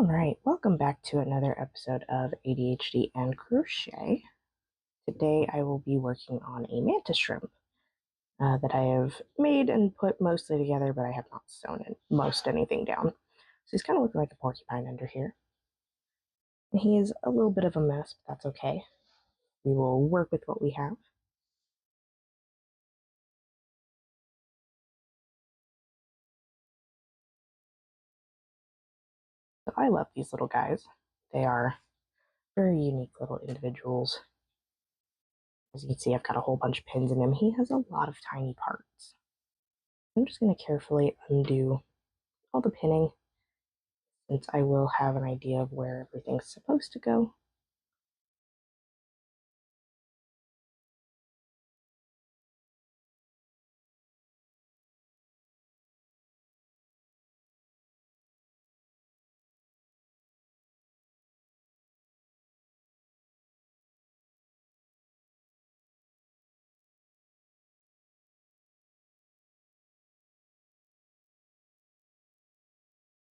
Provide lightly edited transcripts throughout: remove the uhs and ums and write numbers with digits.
Alright, welcome back to another episode of ADHD and Crochet. Today I will be working on a mantis shrimp that I have made and put mostly together, but I have not sewn most anything down. So he's kind of looking like a porcupine under here. He is a little bit of a mess, but that's okay. We will work with what we have. So I love these little guys. They are very unique little individuals. As you can see, I've got a whole bunch of pins in him. He has a lot of tiny parts. I'm just going to carefully undo all the pinning, since I will have an idea of where everything's supposed to go.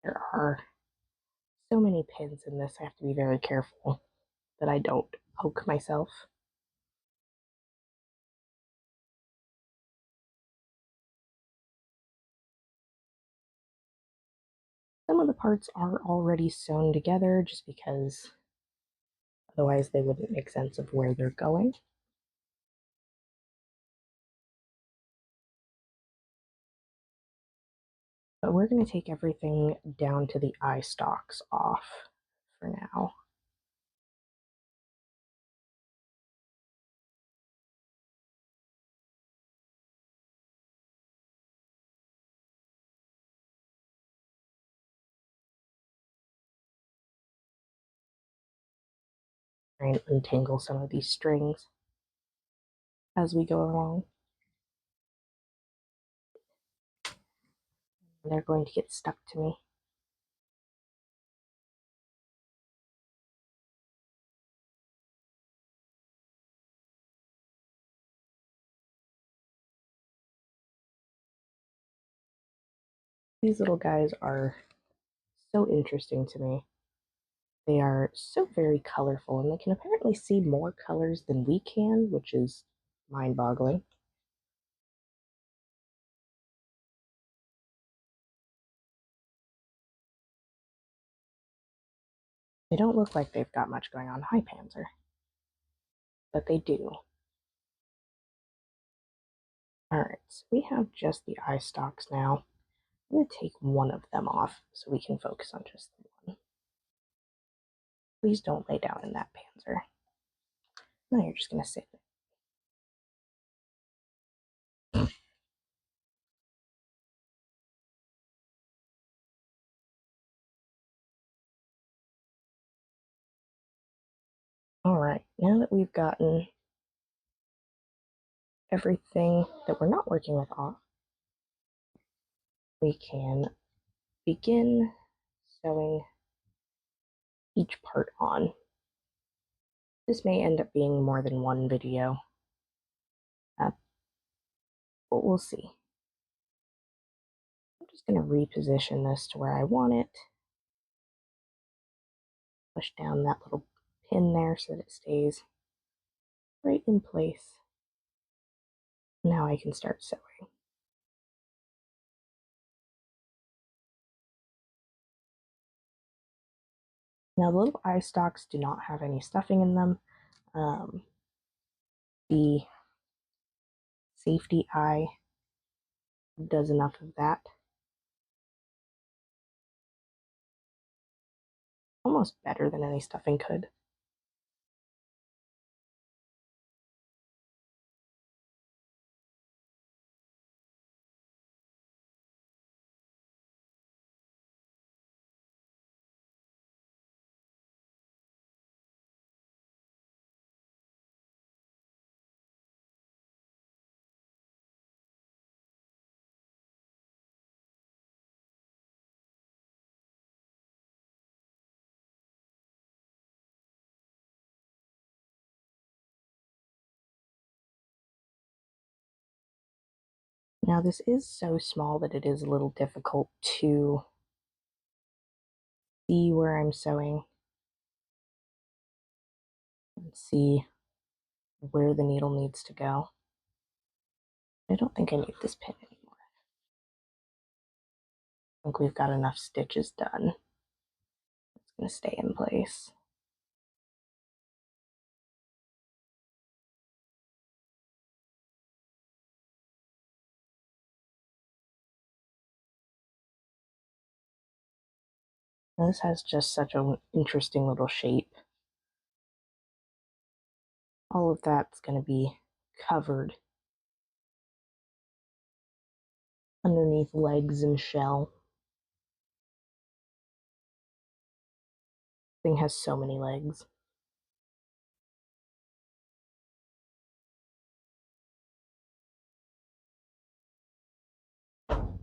There are so many pins in this, I have to be very careful that I don't poke myself. Some of the parts are already sewn together just because otherwise they wouldn't make sense of where they're going. But we're going to take everything down to the eye stalks off for now. Try and untangle some of these strings as we go along. They're going to get stuck to me. These little guys are so interesting to me. They are so very colorful, and they can apparently see more colors than we can, which is mind-boggling. They don't look like they've got much going on. Hi, Panzer. But they do. Alright, so we have just the eye stalks now. I'm going to take one of them off so we can focus on just the one. Please don't lay down in that, Panzer. No, you're just going to sit there. Alright, now that we've gotten everything that we're not working with off, we can begin sewing each part on. This may end up being more than one video, but we'll see. I'm just going to reposition this to where I want it. Push down that little pin there so that it stays right in place. Now I can start sewing. Now the little eye stalks do not have any stuffing in them. The safety eye does enough of that. Almost better than any stuffing could. Now this is so small that it is a little difficult to see where I'm sewing and see where the needle needs to go. I don't think I need this pin anymore. I think we've got enough stitches done. It's going to stay in place. This has just such an interesting little shape. All of that's going to be covered underneath legs and shell. Thing has so many legs.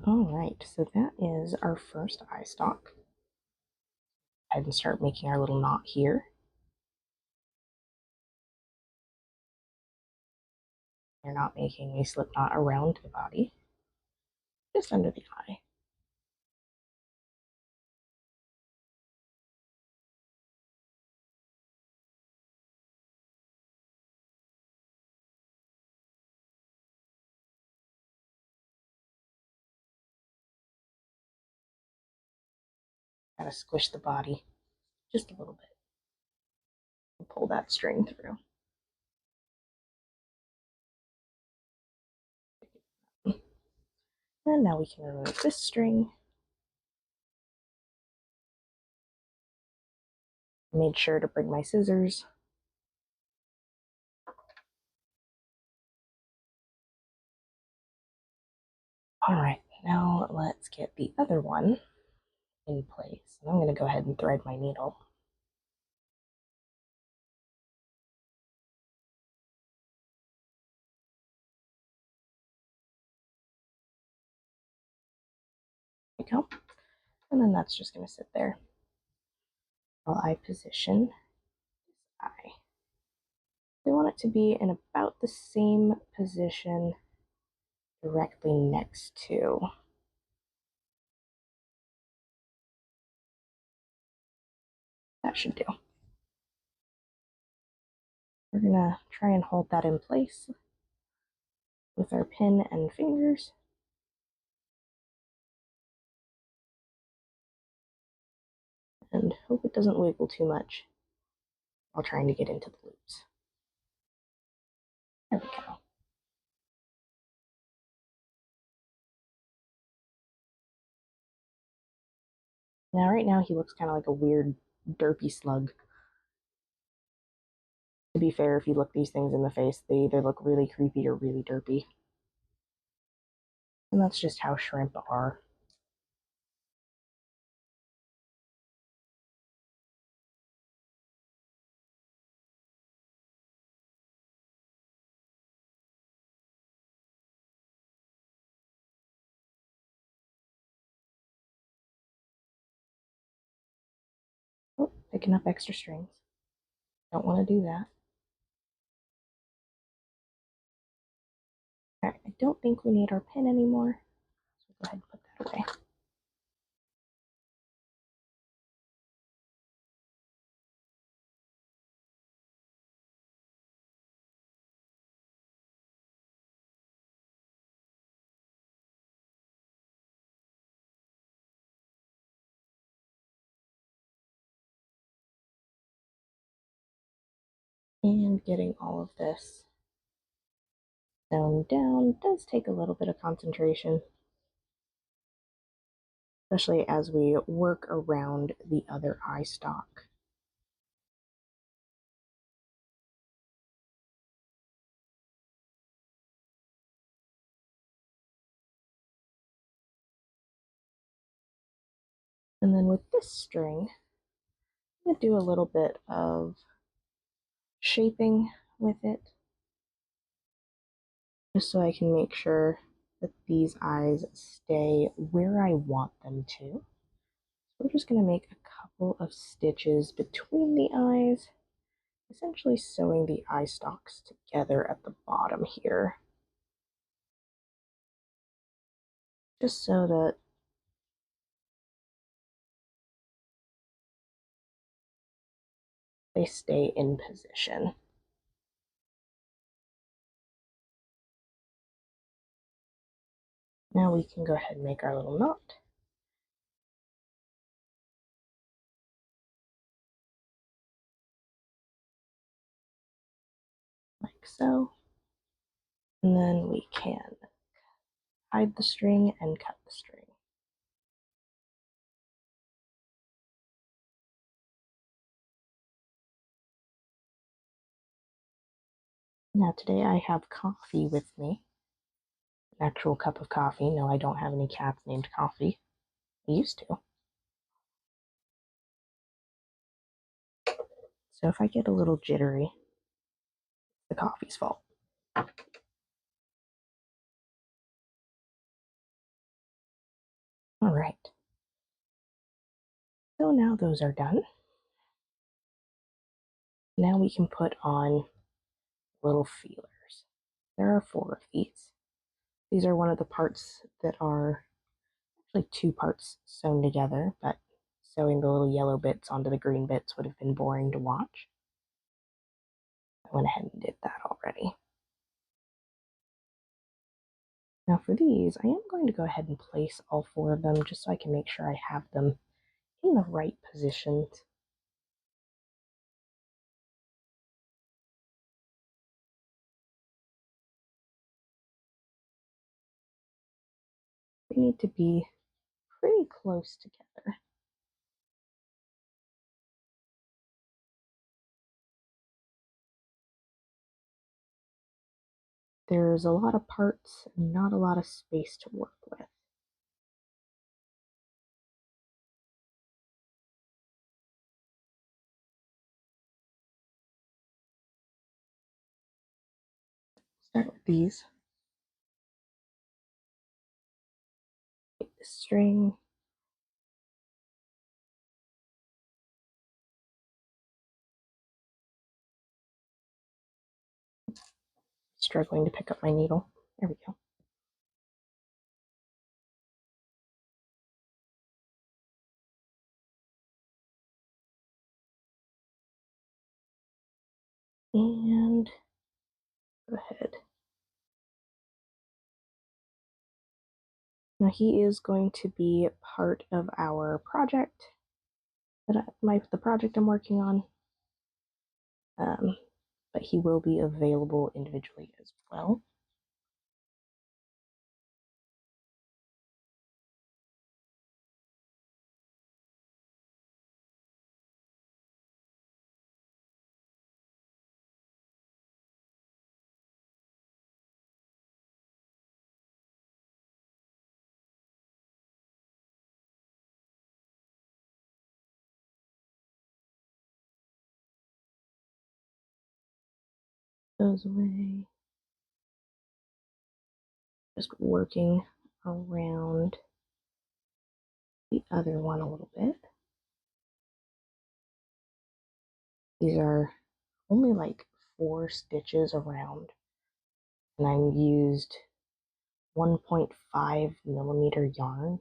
Alright, so that is our first eye stalk. Go ahead and start making our little knot here. You're not making a slip knot around the body, just under the eye. Gotta squish the body just a little bit and pull that string through. And now we can remove this string. I made sure to bring my scissors. Alright, now let's get the other one in place. And I'm going to go ahead and thread my needle. There we go. And then that's just going to sit there while I position this eye. We want it to be in about the same position directly next to. That should do. We're going to try and hold that in place with our pin and fingers. And hope it doesn't wiggle too much while trying to get into the loops. There we go. Now, right now, he looks kind of like a weird, derpy slug. To be fair, if you look these things in the face, they either look really creepy or really derpy. And that's just how shrimp are. Oh, picking up extra strings. Don't want to do that. Alright, I don't think we need our pin anymore, so go ahead and put that away. And getting all of this sewn down does take a little bit of concentration, especially as we work around the other eye stalk. And then with this string, I'm going to do a little bit of shaping with it, just so I can make sure that these eyes stay where I want them to. So we're just going to make a couple of stitches between the eyes, essentially sewing the eye stalks together at the bottom here, just so that they stay in position. Now we can go ahead and make our little knot. Like so. And then we can hide the string and cut the string. Now today I have coffee with me. An actual cup of coffee. No, I don't have any cats named Coffee. I used to. So if I get a little jittery, it's the coffee's fault. All right. So now those are done. Now we can put on little feelers. There are 4 of these. These are one of the parts that are actually 2 parts sewn together, but sewing the little yellow bits onto the green bits would have been boring to watch. I went ahead and did that already. Now for these, I am going to go ahead and place all 4 of them just so I can make sure I have them in the right positions. They need to be pretty close together. There's a lot of parts and not a lot of space to work with. Start with these. Take the string. Struggling to pick up my needle. There we go. And go ahead. Now he is going to be part of our project, the project I'm working on, but he will be available individually as well. Goes away. Just working around the other one a little bit. These are only like 4 stitches around, and I used 1.5 millimeter yarn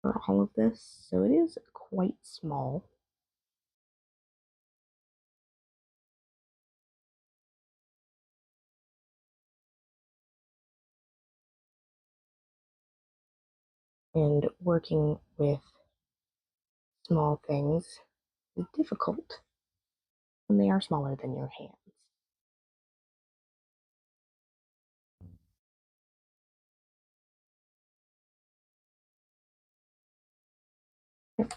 for all of this, so it is quite small. And working with small things is difficult when they are smaller than your hands. There we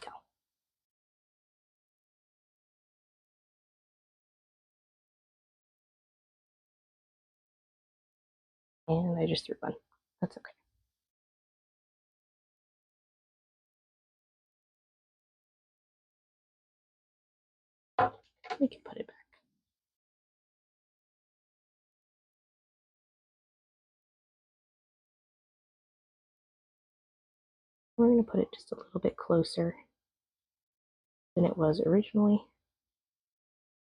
go. And I just threw one. That's okay. We can put it back. We're going to put it just a little bit closer than it was originally.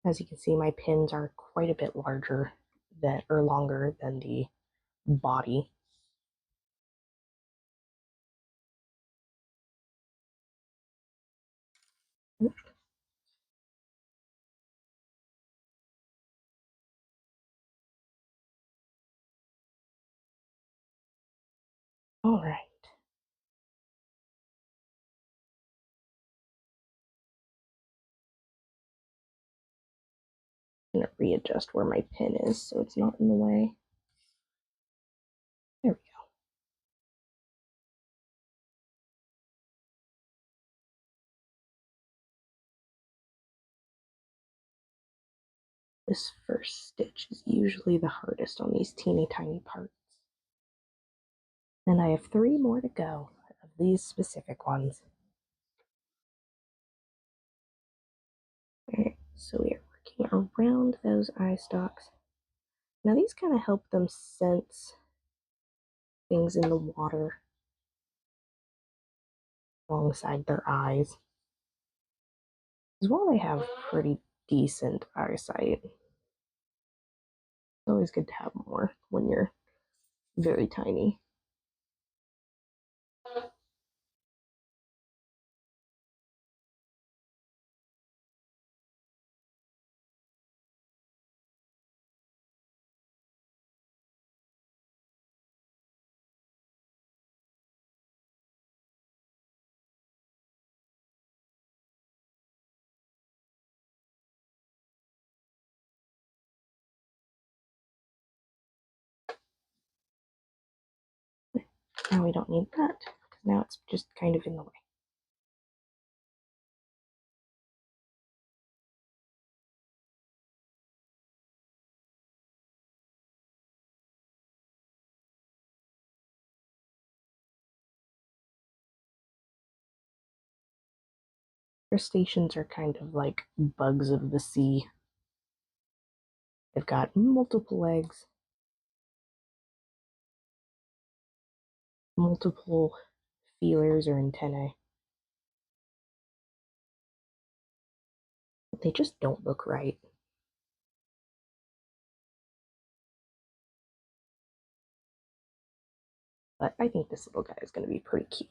As you can see, my pins are quite a bit larger or longer than the body. All right. I'm going to readjust where my pin is so it's not in the way. There we go. This first stitch is usually the hardest on these teeny tiny parts. And I have 3 more to go of these specific ones. Alright, so we are working around those eye stalks. Now these kind of help them sense things in the water alongside their eyes. As well, they have pretty decent eyesight. It's always good to have more when you're very tiny. Now we don't need that, because now it's just kind of in the way. Crustaceans are kind of like bugs of the sea. They've got multiple legs, multiple feelers or antennae. They just don't look right. But I think this little guy is going to be pretty cute.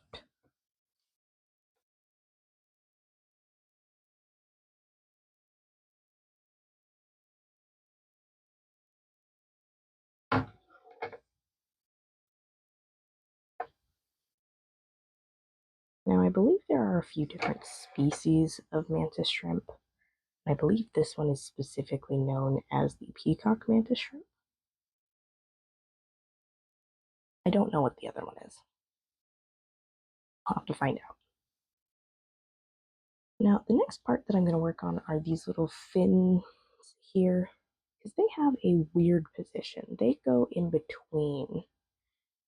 Now, I believe there are a few different species of mantis shrimp. I believe this one is specifically known as the peacock mantis shrimp. I don't know what the other one is. I'll have to find out. Now, the next part that I'm going to work on are these little fins here, because they have a weird position. They go in between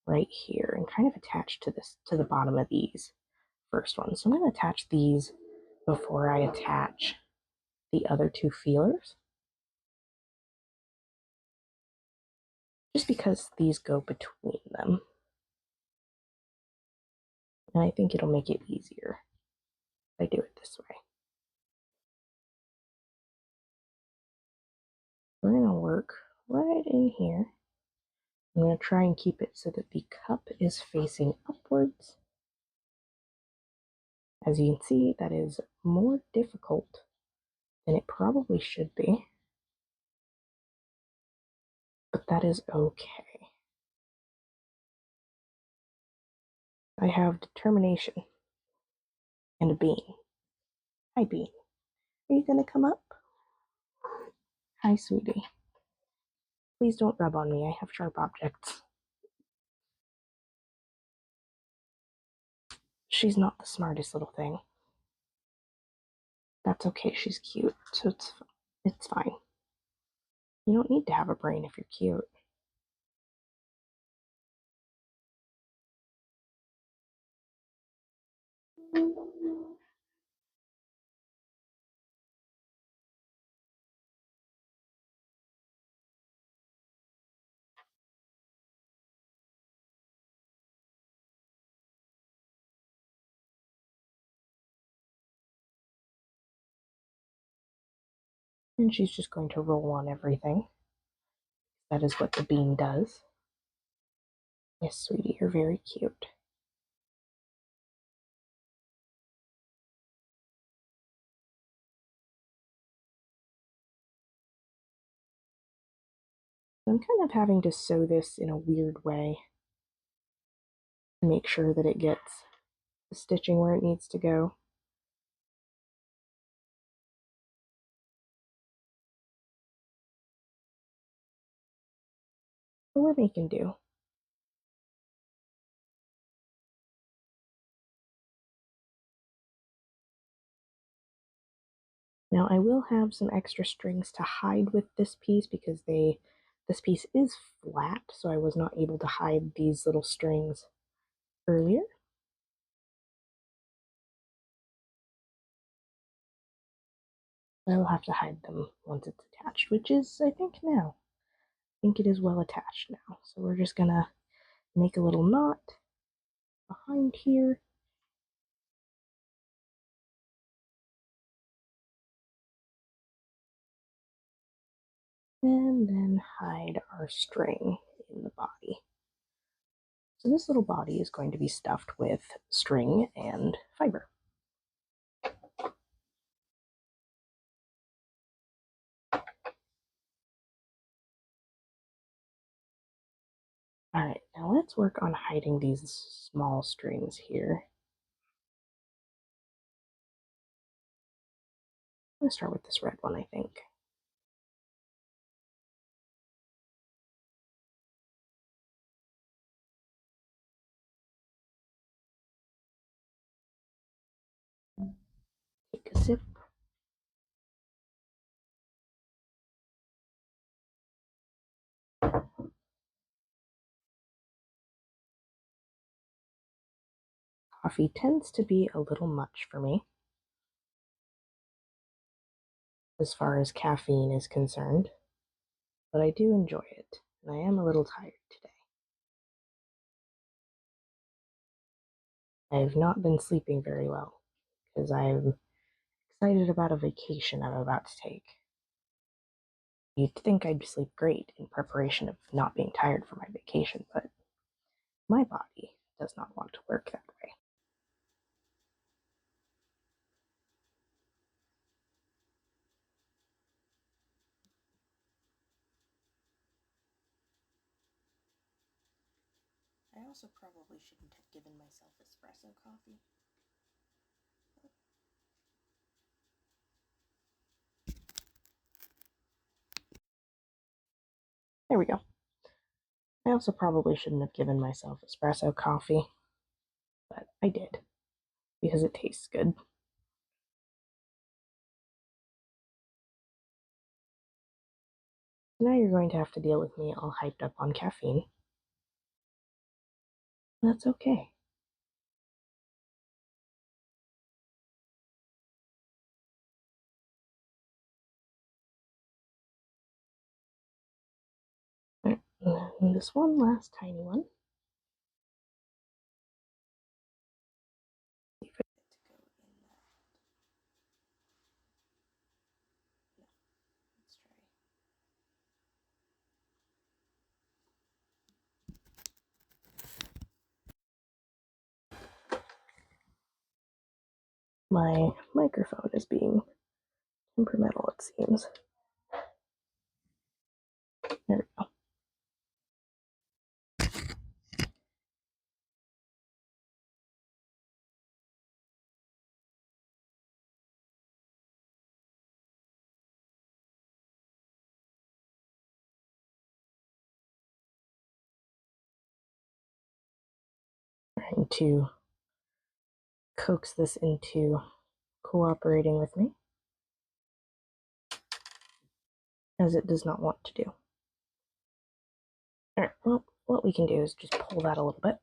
right here and kind of attach to the bottom of these first ones. So I'm going to attach these before I attach the other 2 feelers, just because these go between them. And I think it'll make it easier if I do it this way. We're going to work right in here. I'm going to try and keep it so that the cup is facing upwards. As you can see, that is more difficult than it probably should be, but that is okay. I have determination and a bean. Hi, Bean. Are you going to come up? Hi, sweetie. Please don't rub on me. I have sharp objects. She's not the smartest little thing. That's okay. She's cute, so it's fine. You don't need to have a brain if you're cute. And she's just going to roll on everything. That is what the bean does. Yes, sweetie, you're very cute. I'm kind of having to sew this in a weird way. Make sure that it gets the stitching where it needs to go. But we're making do. Now I will have some extra strings to hide with this piece because this piece is flat, so I was not able to hide these little strings earlier. I will have to hide them once it's attached, which is, I think, now. I think it is well attached now. So we're just gonna make a little knot behind here. And then hide our string in the body. So this little body is going to be stuffed with string and fiber. Alright, now let's work on hiding these small strings here. I'm going to start with this red one, I think. Take a sip. Coffee tends to be a little much for me as far as caffeine is concerned, but I do enjoy it, and I am a little tired today. I have not been sleeping very well because I'm excited about a vacation I'm about to take. You'd think I'd sleep great in preparation of not being tired for my vacation, but my body does not want to work that way. I also probably shouldn't have given myself espresso coffee. There we go. I also probably shouldn't have given myself espresso coffee, but I did because it tastes good. Now you're going to have to deal with me all hyped up on caffeine. That's okay. And this one last tiny one. My microphone is being temperamental, it seems. There we go. Trying to coax this into cooperating with me, as it does not want to do. Alright, well, what we can do is just pull that a little bit.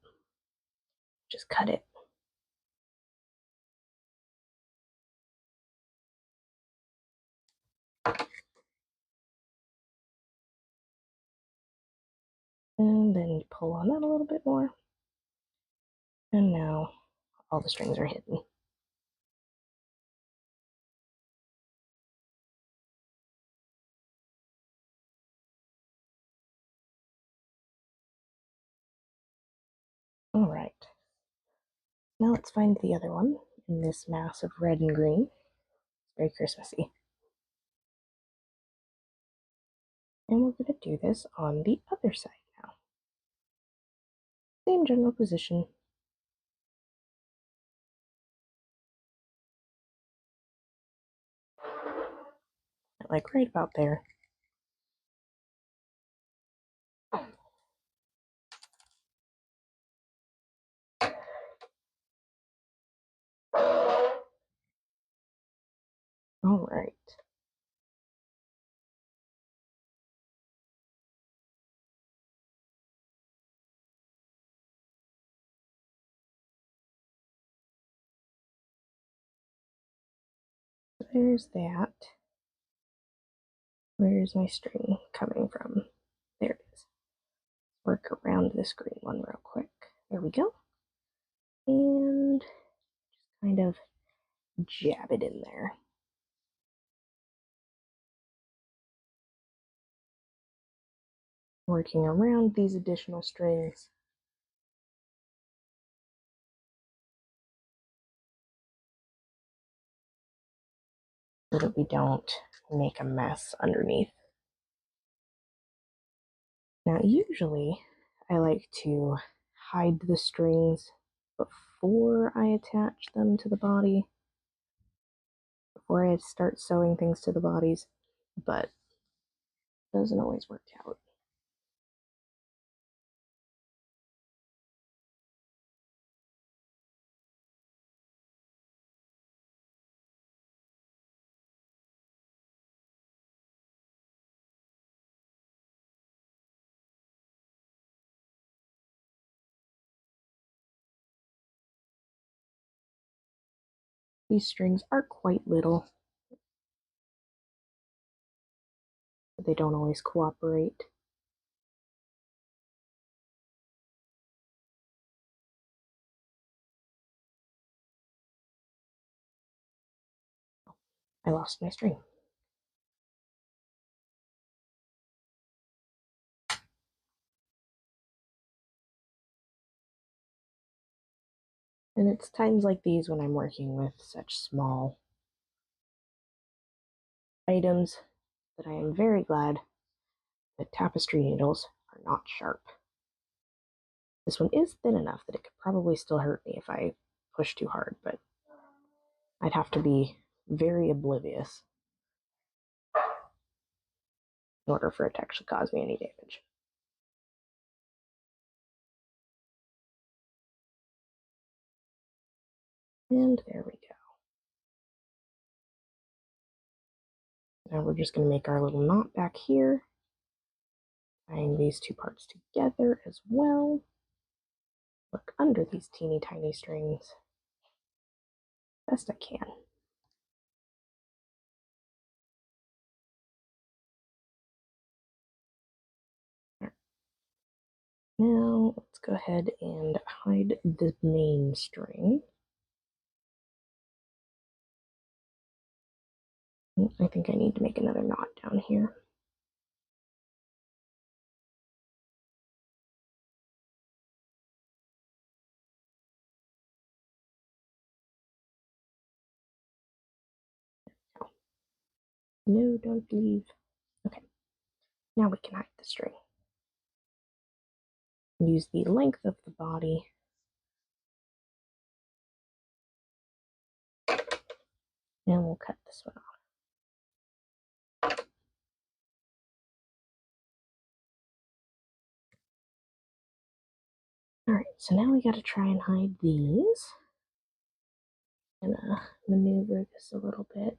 Just cut it. And then pull on that a little bit more. And now all the strings are hidden. Alright. Now let's find the other one in this mass of red and green. It's very Christmassy. And we're going to do this on the other side now. Same general position, like right about there. All right. There's that. Where's my string coming from? There it is. Work around this green one real quick. There we go. And just kind of jab it in there. Working around these additional strings. So that we don't make a mess underneath. Now, usually I like to hide the strings before I attach them to the body, before I start sewing things to the bodies, but it doesn't always work out. These strings are quite little, but they don't always cooperate. I lost my string. And it's times like these when I'm working with such small items that I am very glad that tapestry needles are not sharp. This one is thin enough that it could probably still hurt me if I push too hard, but I'd have to be very oblivious in order for it to actually cause me any damage. And there we go. Now we're just going to make our little knot back here, tying these two parts together as well. Look under these teeny tiny strings best I can. Now let's go ahead and hide the main string. I think I need to make another knot down here. No, don't leave. Okay, now we can hide the string. Use the length of the body and we'll cut this one off. Alright, so now we gotta try and hide these. I'm gonna maneuver this a little bit.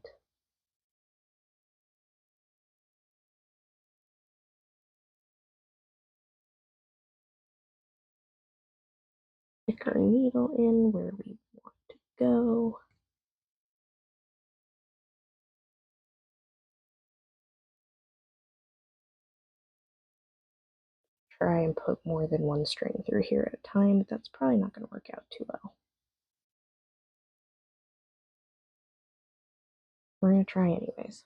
Stick our needle in where we want to go. Try and put more than one string through here at a time, but that's probably not going to work out too well. We're going to try anyways.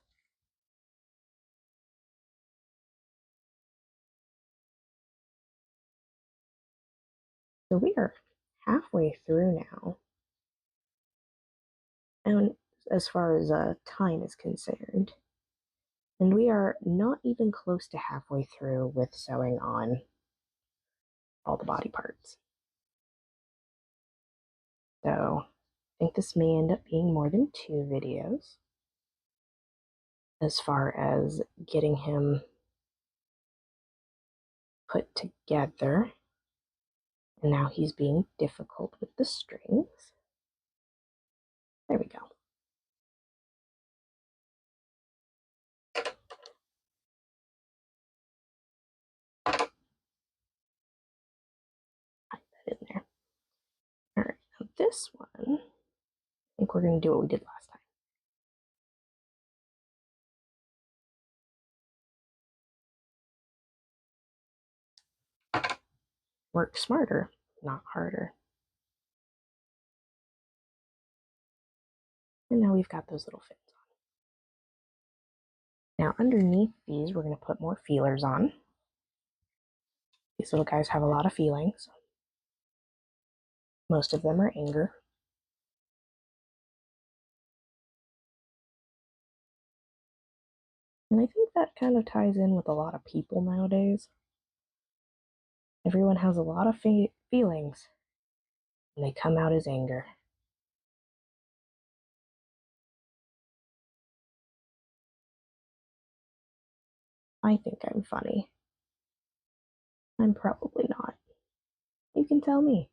So we are halfway through now. And as far as time is concerned, and we are not even close to halfway through with sewing on all the body parts. So I think this may end up being more than 2 videos. as far as getting him put together. And now he's being difficult with the strings. There we go. Hide that in there. All right, now this one, I think we're going to do what we did last time. Work smarter, not harder. And now we've got those little fins on. Now underneath these, we're going to put more feelers on. These little guys have a lot of feelings. Most of them are anger. And I think that kind of ties in with a lot of people nowadays. Everyone has a lot of feelings, and they come out as anger. I think I'm funny. I'm probably not. You can tell me.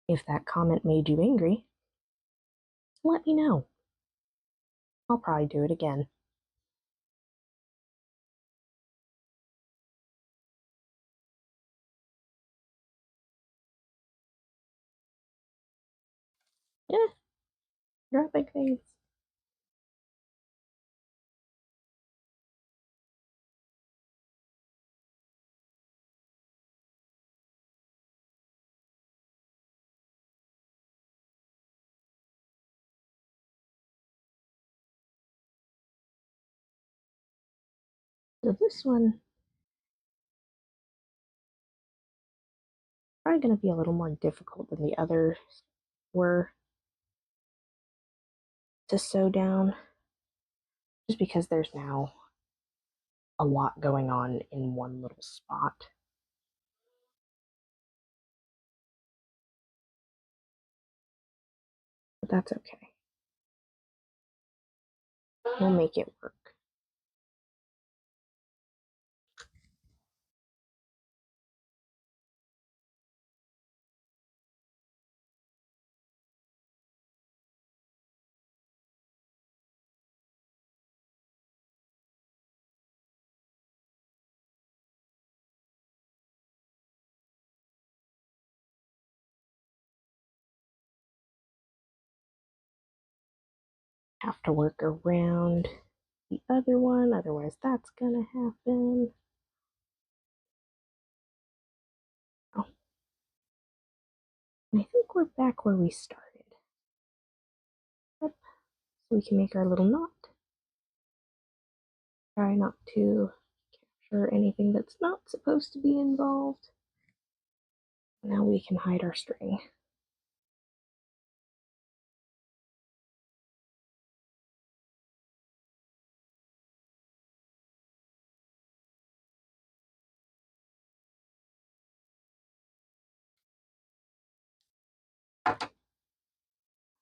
If that comment made you angry, let me know. I'll probably do it again. Yeah, dropping things. So this one probably going to be a little more difficult than the others were to sew down, just because there's now a lot going on in one little spot. But that's okay. We'll make it work. Have to work around the other one, otherwise that's gonna happen. Oh. And I think we're back where we started. Yep. So we can make our little knot. Try not to capture anything that's not supposed to be involved. Now we can hide our string.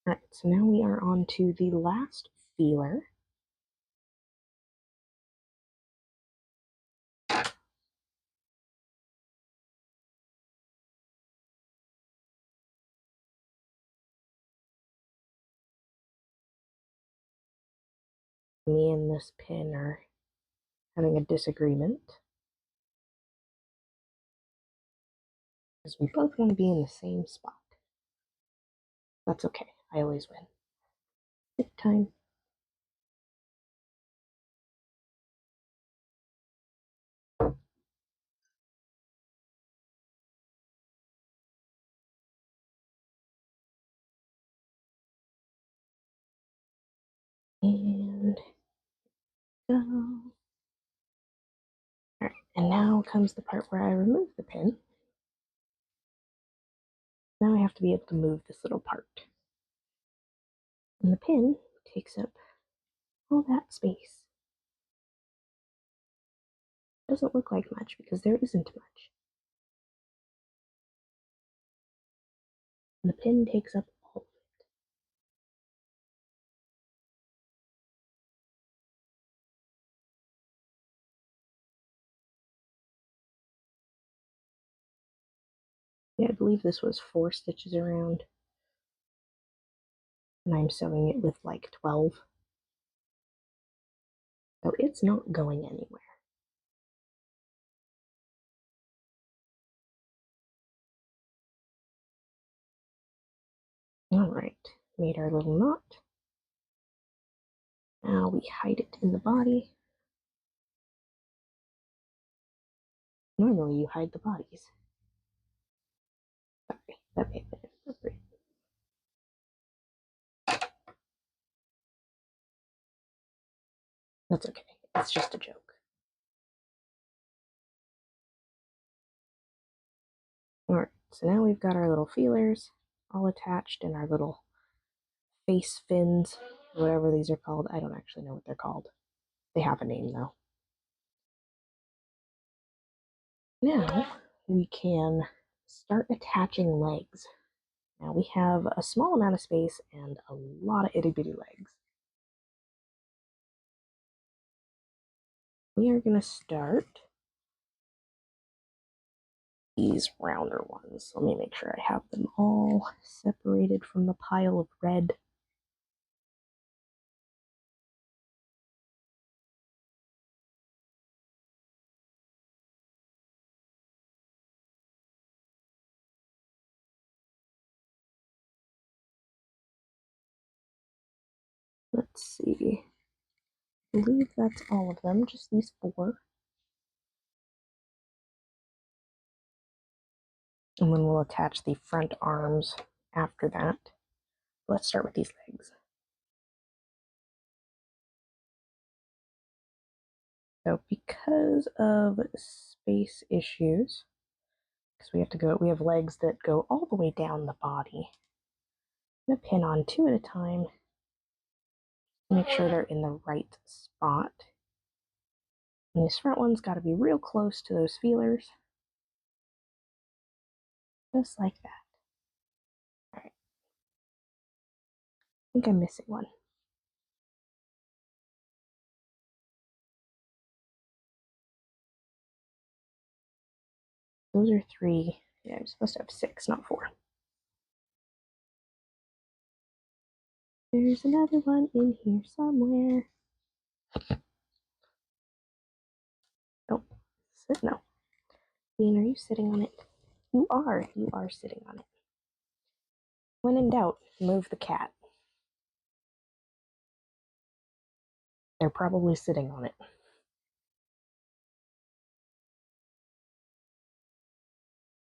Alright, so now we are on to the last feeler. Me and this pin are having a disagreement, because we both want to be in the same spot. That's okay, I always win. Big time. And go. Alright, and now comes the part where I remove the pin. Now I have to be able to move this little part. And the pin takes up all that space. Doesn't look like much because there isn't much. And the pin takes up all of it. Yeah, I believe this was 4 stitches around. And I'm sewing it with like 12. So it's not going anywhere. Alright, made our little knot. Now we hide it in the body. Normally you hide the bodies. Sorry, that may have been inappropriate. That's okay, it's just a joke. Alright, so now we've got our little feelers all attached and our little face fins, whatever these are called. I don't actually know what they're called. They have a name though. Now we can start attaching legs. Now we have a small amount of space and a lot of itty bitty legs. We are going to start these rounder ones. Let me make sure I have them all separated from the pile of red. Let's see. I believe that's all of them, just these 4. And then we'll attach the front arms after that. Let's start with these legs. So because of space issues, because we have legs that go all the way down the body. I'm going to pin on 2 at a time to make sure they're in the right spot. And this front one's got to be real close to those feelers. Just like that. Alright. I think I'm missing one. Those are 3. Yeah, I'm supposed to have 6, not 4. There's another one in here somewhere. Oh, no. Bean, are you sitting on it? You are sitting on it. When in doubt, move the cat. They're probably sitting on it.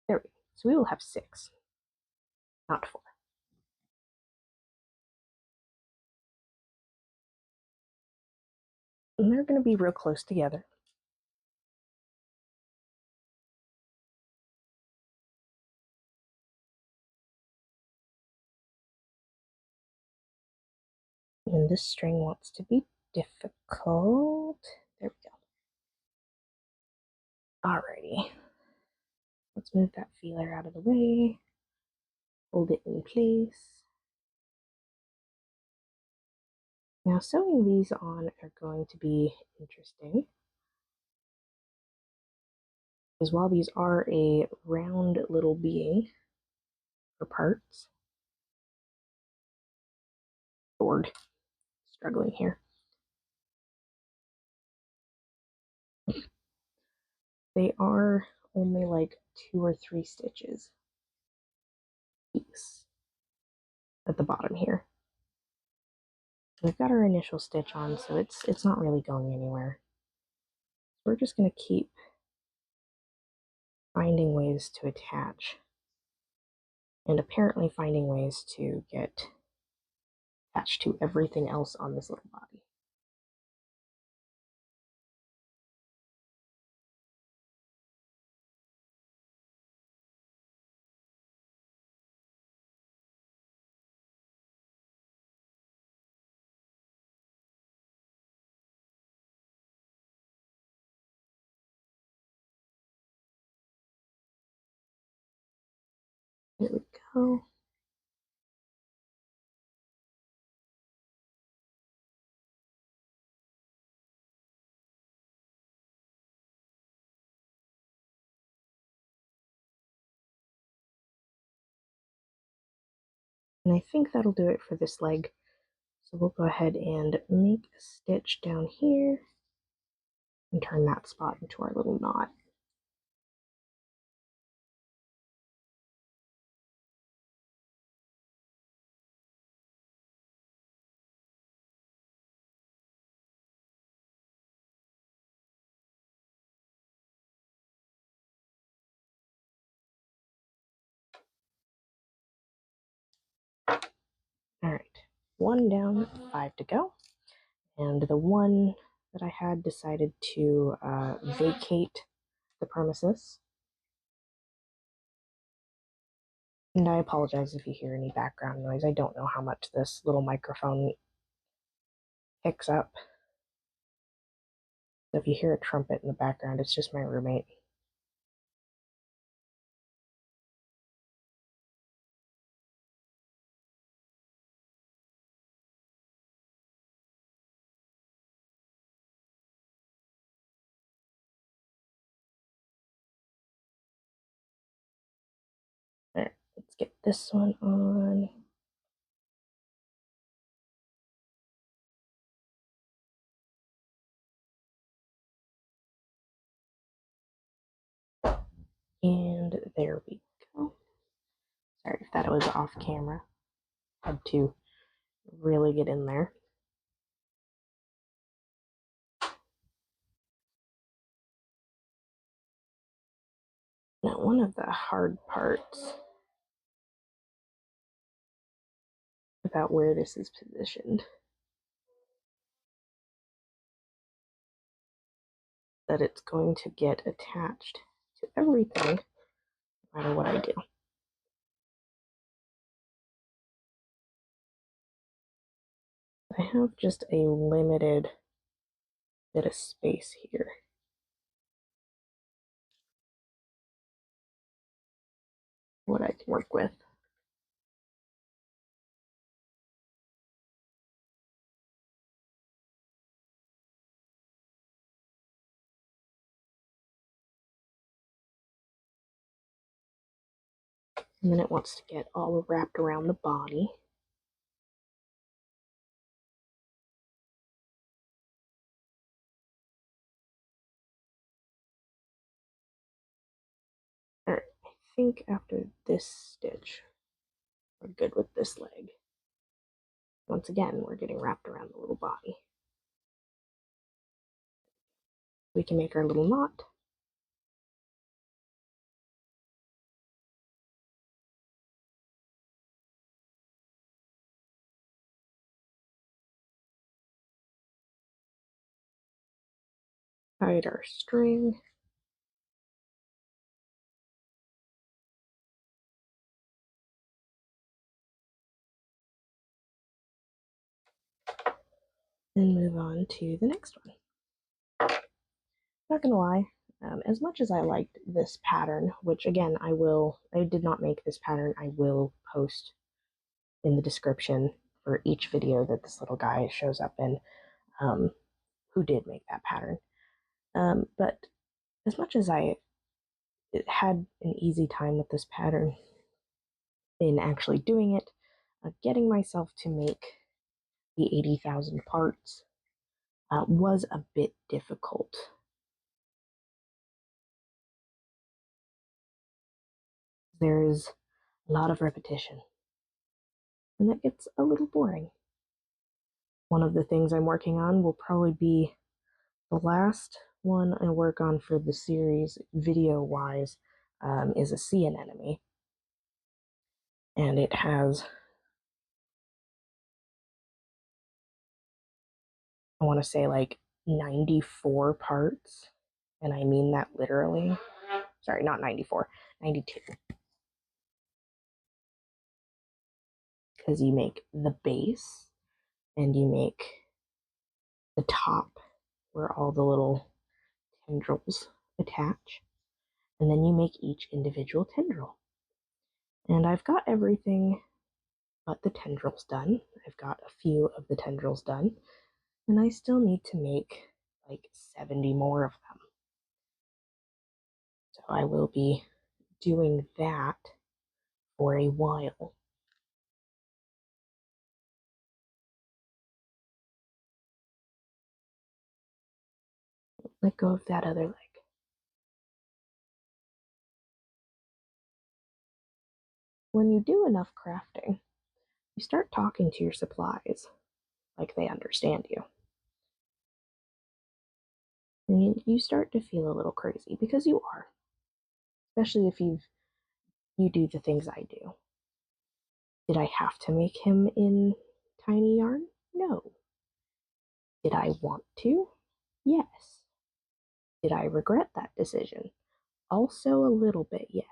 There we go. So we will have 6, not 4. And they're going to be real close together. And this string wants to be difficult. There we go. Alrighty. Let's move that feeler out of the way. Hold it in place. Now sewing these on are going to be interesting. Because while these are a round little being for parts, struggling here. They are only like 2 or 3 stitches piece at the bottom here. We've got our initial stitch on, so it's not really going anywhere. So we're just going to keep finding ways to attach, and apparently finding ways to get attached to everything else on this little body. There we go. And I think that'll do it for this leg. So we'll go ahead and make a stitch down here and turn that spot into our little knot. All right, 1 down, 5 to go. And the one that I had decided to vacate the premises. And I apologize if you hear any background noise. I don't know how much this little microphone picks up. So if you hear a trumpet in the background, it's just my roommate. All right, let's get this one on. And there we go. Sorry if that was off camera. Had to really get in there. Now, one of the hard parts about where this is positioned, that it's going to get attached to everything, no matter what I do. I have just a limited bit of space here. What I can work with. And then it wants to get all wrapped around the body. Alright, I think after this stitch, we're good with this leg. Once again, we're getting wrapped around the little body. We can make our little knot. Hide our string. And move on to the next one. Not gonna lie, as much as I liked this pattern, which again I did not make this pattern, I will post in the description for each video that this little guy shows up in, who did make that pattern. But as much as I had an easy time with this pattern in actually doing it, getting myself to make the 80,000 parts was a bit difficult. There's a lot of repetition, and that gets a little boring. One of the things I'm working on will probably be the last one I work on for the series, video-wise, is a sea anemone. And it has, I want to say, like 94 parts, and I mean that literally. Sorry, not 94, 92. Because you make the base, and you make the top where all the little tendrils attach, and then you make each individual tendril. And I've got everything but the tendrils done. I've got a few of the tendrils done, and I still need to make like 70 more of them. So I will be doing that for a while. Let go of that other leg. When you do enough crafting, you start talking to your supplies like they understand you. And you start to feel a little crazy because you are, especially if you do the things I do. Did I have to make him in tiny yarn? No. Did I want to? Yes. Did I regret that decision? Also a little bit, yes.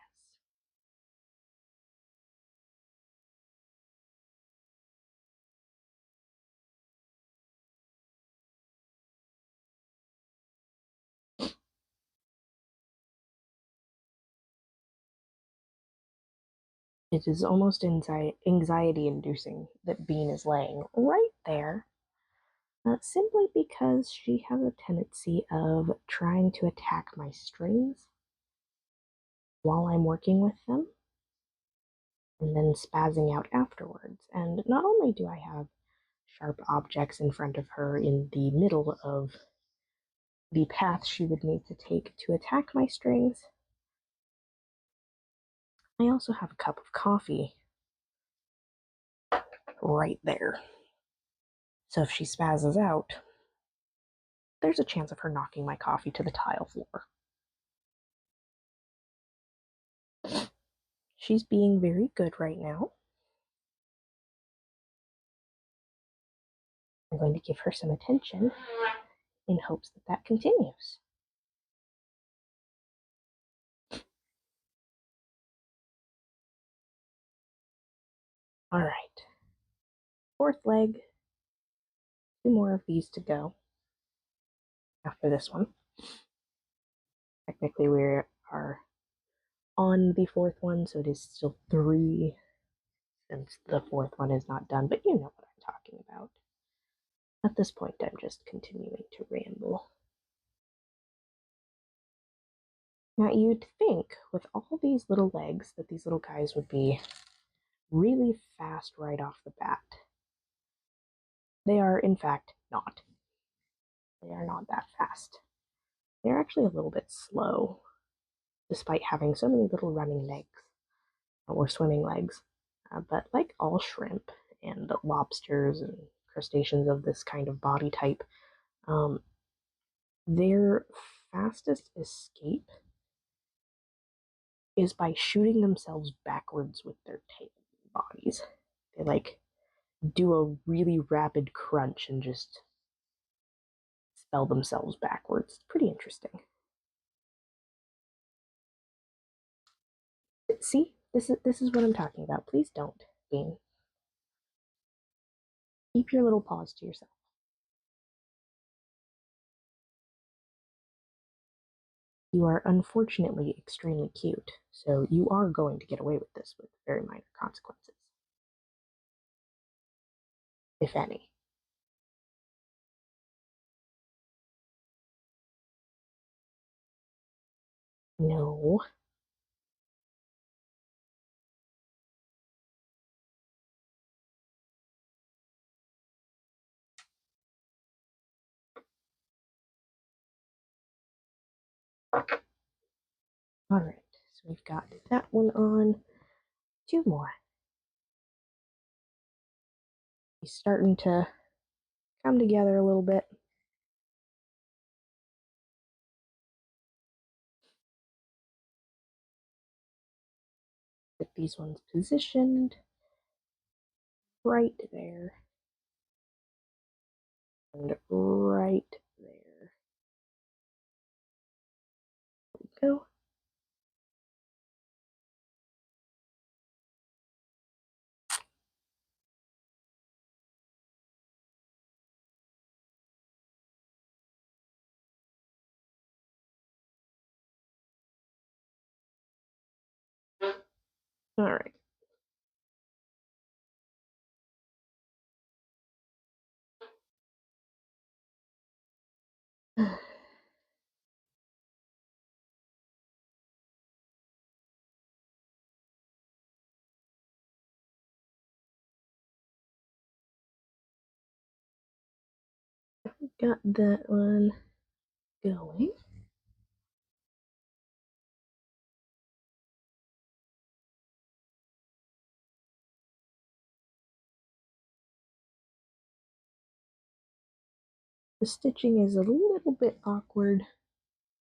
It is almost anxiety inducing that Bean is laying right there, simply because she has a tendency of trying to attack my strings while I'm working with them and then spazzing out afterwards. And not only do I have sharp objects in front of her in the middle of the path she would need to take to attack my strings, I also have a cup of coffee right there. So if she spazzes out, there's a chance of her knocking my coffee to the tile floor. She's being very good right now. I'm going to give her some attention in hopes that that continues. All right. Fourth leg. 2 more of these to go after this one. Technically, we are on the 4th one, so it is still 3 since the 4th one is not done, but you know what I'm talking about. At this point, I'm just continuing to ramble. Now, you'd think with all these little legs that these little guys would be really fast right off the bat. They are, in fact, not. They are not that fast. They're actually a little bit slow, despite having so many little running legs, or swimming legs. But like all shrimp and lobsters and crustaceans of this kind of body type, their fastest escape is by shooting themselves backwards with their tail bodies. They like do a really rapid crunch and just spell themselves backwards. It's pretty interesting. See, this is what I'm talking about. Please don't, Bean. Keep your little paws to yourself. You are unfortunately extremely cute, so you are going to get away with this with very minor consequences. If any. No. Alright, so we've got that one on. 2 more. He's starting to come together a little bit. Get these ones positioned right there. And right there. There we go. Alright. Got that one. going. The stitching is a little bit awkward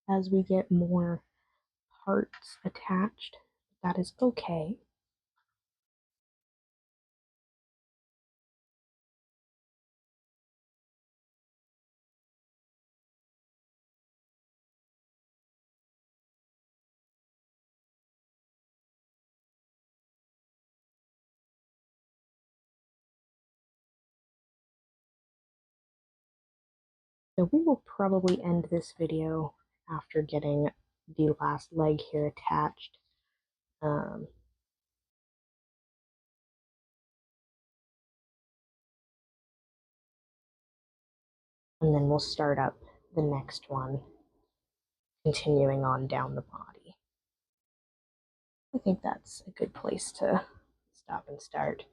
as we get more parts attached. That is okay. So we will probably end this video after getting the last leg here attached. And then we'll start up the next one, continuing on down the body. I think that's a good place to stop and start.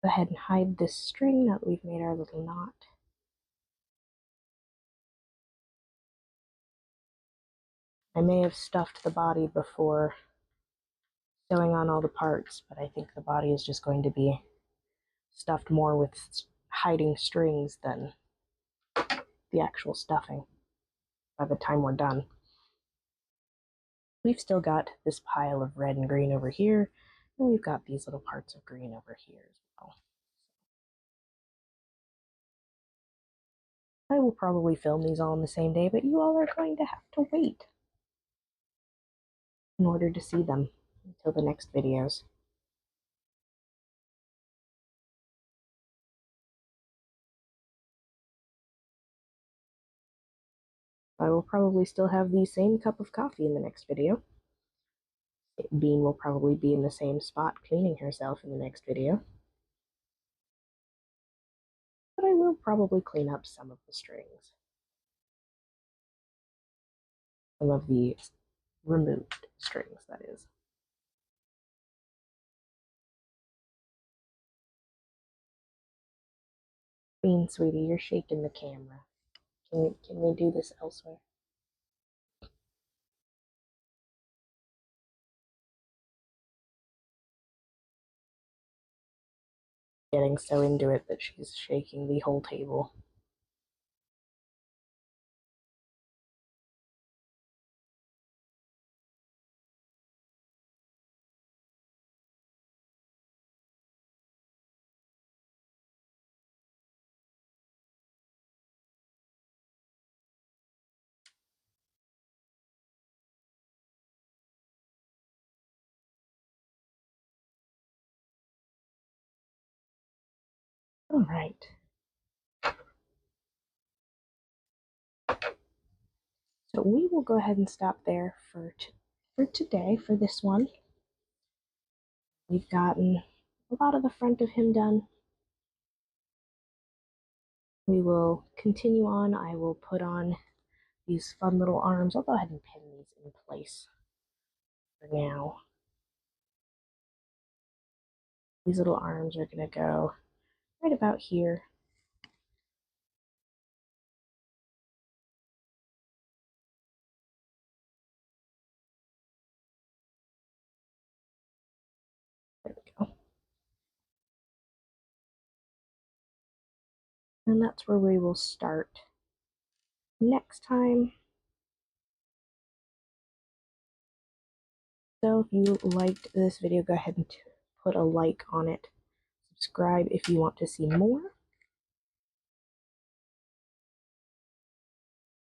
Go ahead and hide this string now that we've made our little knot. I may have stuffed the body before sewing on all the parts, but I think the body is just going to be stuffed more with hiding strings than the actual stuffing by the time we're done. We've still got this pile of red and green over here, and we've got these little parts of green over here as well. I will probably film these all on the same day, but you all are going to have to wait in order to see them until the next videos. I will probably still have the same cup of coffee in the next video. Bean will probably be in the same spot cleaning herself in the next video. But I will probably clean up some of the strings. Some of the removed strings, that is. Bean, sweetie, you're shaking the camera. Can we do this elsewhere? Getting so into it that she's shaking the whole table. All right. So we will go ahead and stop there for today for this one. We've gotten a lot of the front of him done. We will continue on. I will put on these fun little arms. I'll go ahead and pin these in place for now. These little arms are going to go right about here. There we go. And that's where we will start next time. So if you liked this video, go ahead and put a like on it. Subscribe if you want to see more.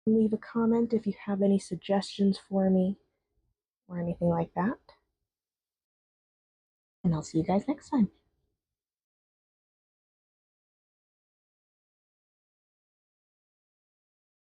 Leave a comment if you have any suggestions for me or anything like that. And I'll see you guys next time.